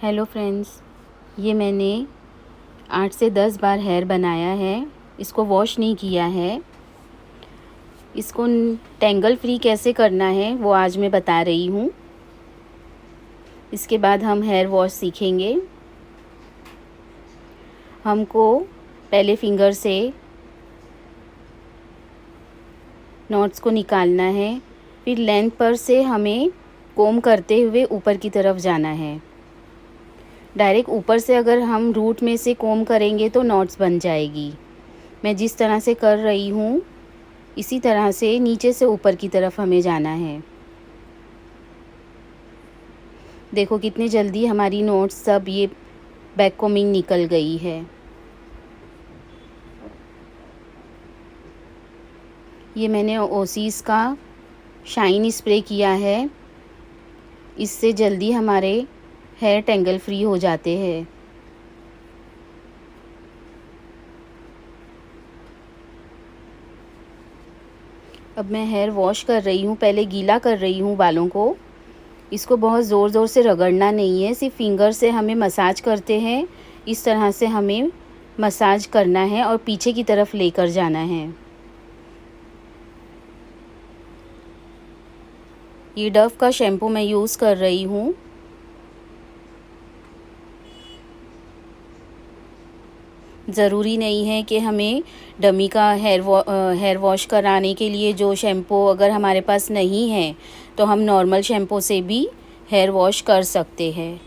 Hello friends, ये मैंने 8 से 10 बार हेयर बनाया है। इसको वॉश नहीं किया है। इसको टेंगल फ्री कैसे करना है वो आज मैं बता रही हूँ। इसके बाद हम हेयर वॉश सीखेंगे। हमको पहले फिंगर से नॉट्स को निकालना है, फिर लेंथ पर से हमें कोम करते हुए ऊपर की तरफ जाना है। डायरेक्ट ऊपर से अगर हम रूट में से कोम करेंगे तो नॉट्स बन जाएगी। मैं जिस तरह से कर रही हूँ इसी तरह से नीचे से ऊपर की तरफ हमें जाना है। देखो कितनी जल्दी हमारी नोट्स सब ये बैक कोमिंग निकल गई है। ये मैंने ओसिस का शाइन स्प्रे किया है। इससे जल्दी हमारे हेयर टेंगल फ्री हो जाते हैं। अब मैं हेयर वॉश कर रही हूँ। पहले गीला कर रही हूँ बालों को। इसको बहुत ज़ोर ज़ोर से रगड़ना नहीं है, सिर्फ फिंगर से हमें मसाज करते हैं। इस तरह से हमें मसाज करना है और पीछे की तरफ लेकर जाना है। ये डव का शैम्पू मैं यूज़ कर रही हूँ। ज़रूरी नहीं है कि हमें डमी का हेयर वॉश कराने के लिए जो शैम्पू अगर हमारे पास नहीं है तो हम नॉर्मल शैम्पू से भी हेयर वॉश कर सकते हैं।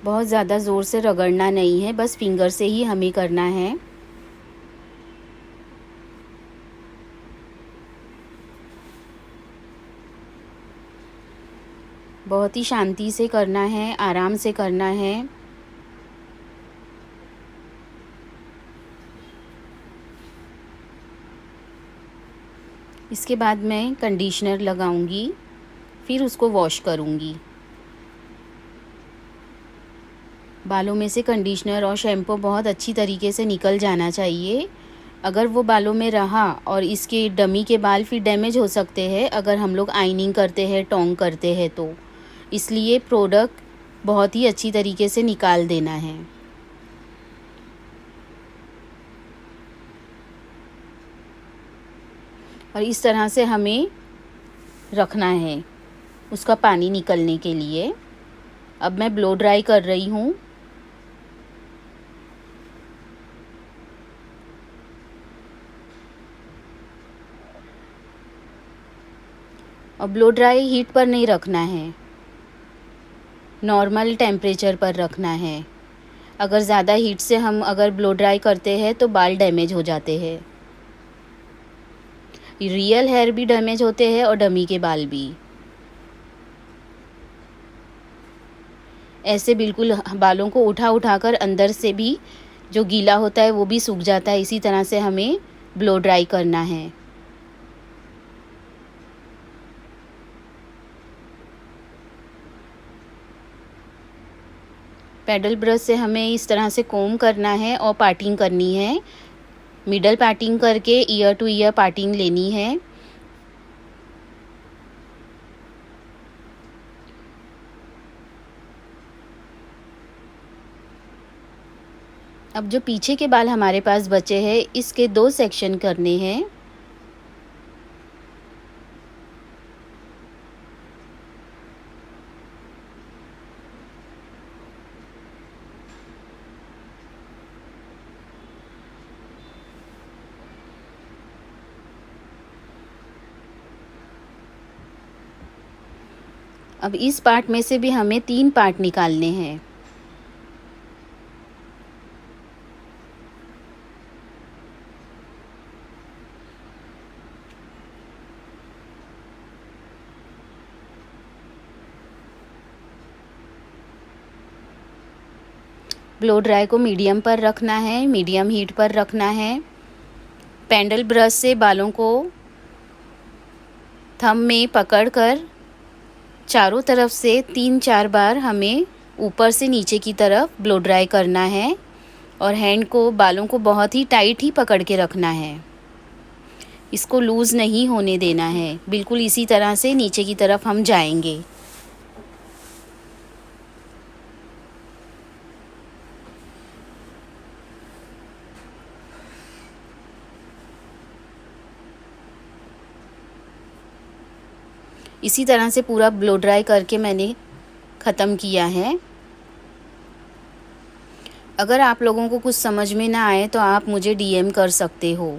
बहुत ज़्यादा ज़ोर से रगड़ना नहीं है, बस फिंगर से ही हमें करना है। बहुत ही शांति से करना है, आराम से करना है। इसके बाद मैं कंडीशनर लगाऊंगी, फिर उसको वॉश करूंगी। बालों में से कंडीशनर और शैम्पू बहुत अच्छी तरीके से निकल जाना चाहिए। अगर वो बालों में रहा और इसके डमी के बाल फिर डैमेज हो सकते हैं अगर हम लोग आइनिंग करते हैं, टोंग करते हैं तो। इसलिए प्रोडक्ट बहुत ही अच्छी तरीके से निकाल देना है। और इस तरह से हमें रखना है उसका पानी निकलने के लिए। अब मैं ब्लो ड्राई कर रही हूँ। और ब्लो ड्राई हीट पर नहीं रखना है, नॉर्मल टेम्परेचर पर रखना है। अगर ज़्यादा हीट से हम अगर ब्लो ड्राई करते हैं तो बाल डैमेज हो जाते हैं। रियल हेयर भी डैमेज होते हैं और डमी के बाल भी। ऐसे बिल्कुल बालों को उठा उठा कर अंदर से भी जो गीला होता है वो भी सूख जाता है। इसी तरह से हमें ब्लो ड्राई करना है। पैडल ब्रश से हमें इस तरह से कोम करना है और पार्टिंग करनी है। मिडल पार्टिंग करके ईयर टू ईयर पार्टिंग लेनी है। अब जो पीछे के बाल हमारे पास बचे हैं इसके 2 सेक्शन करने हैं। अब इस पार्ट में से भी हमें 3 पार्ट निकालने हैं। ब्लो ड्राई को मीडियम पर रखना है, मीडियम हीट पर रखना है। पेंडल ब्रश से बालों को थंब में पकड़कर चारों तरफ से 3-4 बार हमें ऊपर से नीचे की तरफ ब्लो ड्राई करना है और हैंड को, बालों को बहुत ही टाइट ही पकड़ के रखना है। इसको लूज़ नहीं होने देना है। बिल्कुल इसी तरह से नीचे की तरफ हम जाएंगे। इसी तरह से पूरा ब्लो ड्राई करके मैंने ख़त्म किया है। अगर आप लोगों को कुछ समझ में ना आए तो आप मुझे डीएम कर सकते हो।